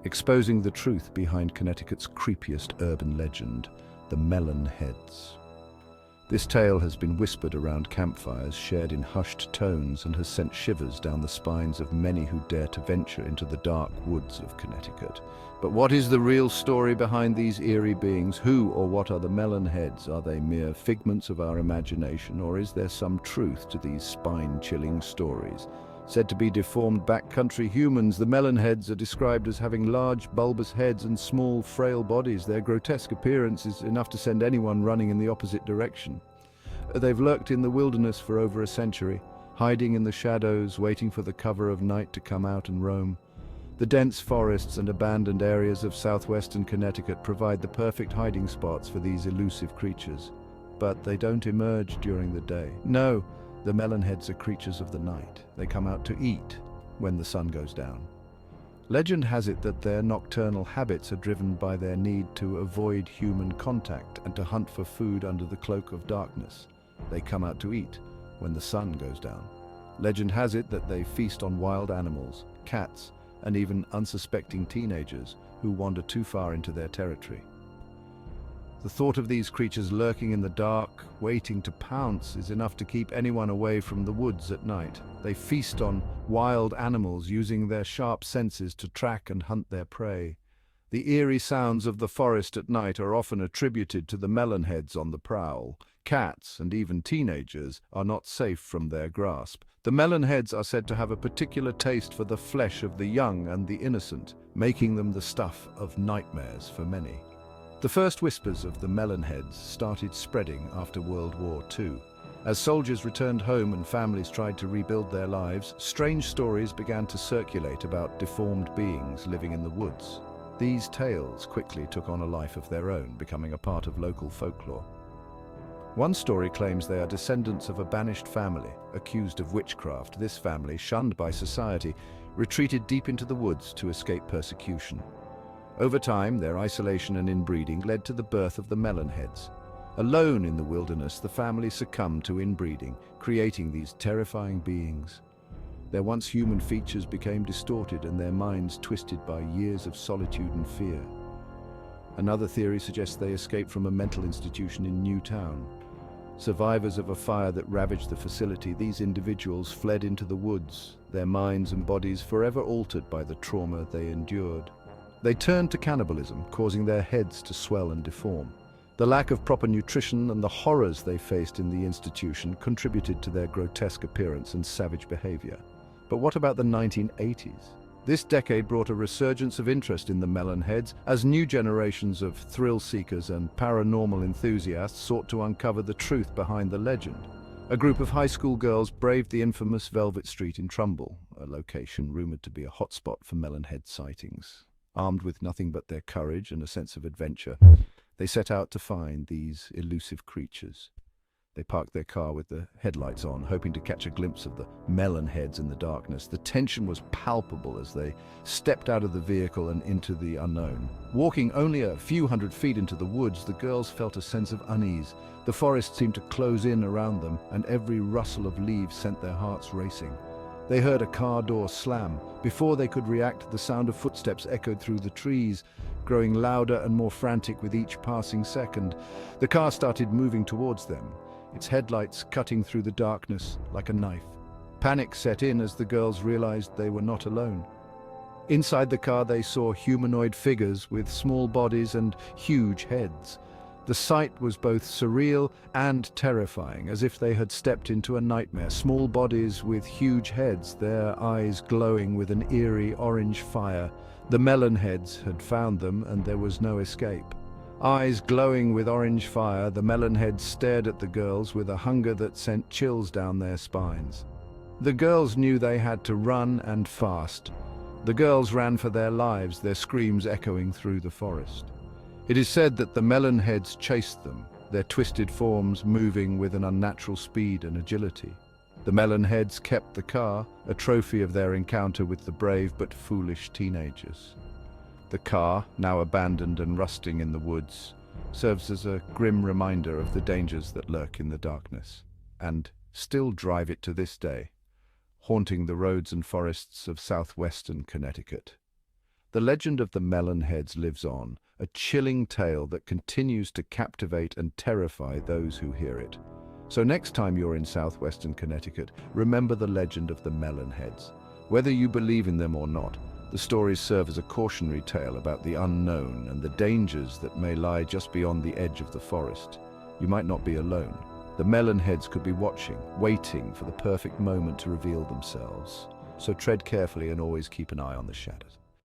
exposing the truth behind Connecticut's creepiest urban legend, the Melon Heads. This tale has been whispered around campfires, shared in hushed tones, and has sent shivers down the spines of many who dare to venture into the dark woods of Connecticut. But what is the real story behind these eerie beings? Who or what are the Melon Heads? Are they mere figments of our imagination, or is there some truth to these spine-chilling stories? Said to be deformed backcountry humans, the Melon Heads are described as having large, bulbous heads and small, frail bodies. Their grotesque appearance is enough to send anyone running in the opposite direction. They've lurked in the wilderness for over a century, hiding in the shadows, waiting for the cover of night to come out and roam. The dense forests and abandoned areas of southwestern Connecticut provide the perfect hiding spots for these elusive creatures. But they don't emerge during the day. No. The Melon Heads are creatures of the night. They come out to eat when the sun goes down. Legend has it that their nocturnal habits are driven by their need to avoid human contact and to hunt for food under the cloak of darkness. They come out to eat when the sun goes down. Legend has it that they feast on wild animals, cats, and even unsuspecting teenagers who wander too far into their territory. The thought of these creatures lurking in the dark, waiting to pounce, is enough to keep anyone away from the woods at night. They feast on wild animals, using their sharp senses to track and hunt their prey. The eerie sounds of the forest at night are often attributed to the Melon Heads on the prowl. Cats, and even teenagers, are not safe from their grasp. The Melon Heads are said to have a particular taste for the flesh of the young and the innocent, making them the stuff of nightmares for many. The first whispers of the Melon Heads started spreading after World War II. As soldiers returned home and families tried to rebuild their lives, strange stories began to circulate about deformed beings living in the woods. These tales quickly took on a life of their own, becoming a part of local folklore. One story claims they are descendants of a banished family, accused of witchcraft. This family, shunned by society, retreated deep into the woods to escape persecution. Over time, their isolation and inbreeding led to the birth of the Melon Heads. Alone in the wilderness, the family succumbed to inbreeding, creating these terrifying beings. Their once human features became distorted and their minds twisted by years of solitude and fear. Another theory suggests they escaped from a mental institution in Newtown. Survivors of a fire that ravaged the facility, these individuals fled into the woods, their minds and bodies forever altered by the trauma they endured. They turned to cannibalism, causing their heads to swell and deform. The lack of proper nutrition and the horrors they faced in the institution contributed to their grotesque appearance and savage behavior. But what about the 1980s? This decade brought a resurgence of interest in the Melon Heads as new generations of thrill-seekers and paranormal enthusiasts sought to uncover the truth behind the legend. A group of high school girls braved the infamous Velvet Street in Trumbull, a location rumored to be a hotspot for Melon Head sightings. Armed with nothing but their courage and a sense of adventure, they set out to find these elusive creatures. They parked their car with the headlights on, hoping to catch a glimpse of the Melon Heads in the darkness. The tension was palpable as they stepped out of the vehicle and into the unknown. Walking only a few hundred feet into the woods, the girls felt a sense of unease. The forest seemed to close in around them, and every rustle of leaves sent their hearts racing. They heard a car door slam. Before they could react, the sound of footsteps echoed through the trees, growing louder and more frantic with each passing second. The car started moving towards them, its headlights cutting through the darkness like a knife. Panic set in as the girls realized they were not alone. Inside the car, they saw humanoid figures with small bodies and huge heads. The sight was both surreal and terrifying, as if they had stepped into a nightmare. Small bodies with huge heads, their eyes glowing with an eerie orange fire. The Melon Heads had found them, and there was no escape. Eyes glowing with orange fire, the Melon Heads stared at the girls with a hunger that sent chills down their spines. The girls knew they had to run and fast. The girls ran for their lives, their screams echoing through the forest. It is said that the Melon Heads chased them, their twisted forms moving with an unnatural speed and agility. The Melon Heads kept the car, a trophy of their encounter with the brave but foolish teenagers. The car, now abandoned and rusting in the woods, serves as a grim reminder of the dangers that lurk in the darkness, and still drive it to this day, haunting the roads and forests of southwestern Connecticut. The legend of the Melon Heads lives on, a chilling tale that continues to captivate and terrify those who hear it. So next time you're in southwestern Connecticut, remember the legend of the Melon Heads. Whether you believe in them or not, the stories serve as a cautionary tale about the unknown and the dangers that may lie just beyond the edge of the forest. You might not be alone. The Melon Heads could be watching, waiting for the perfect moment to reveal themselves. So tread carefully and always keep an eye on the shadows.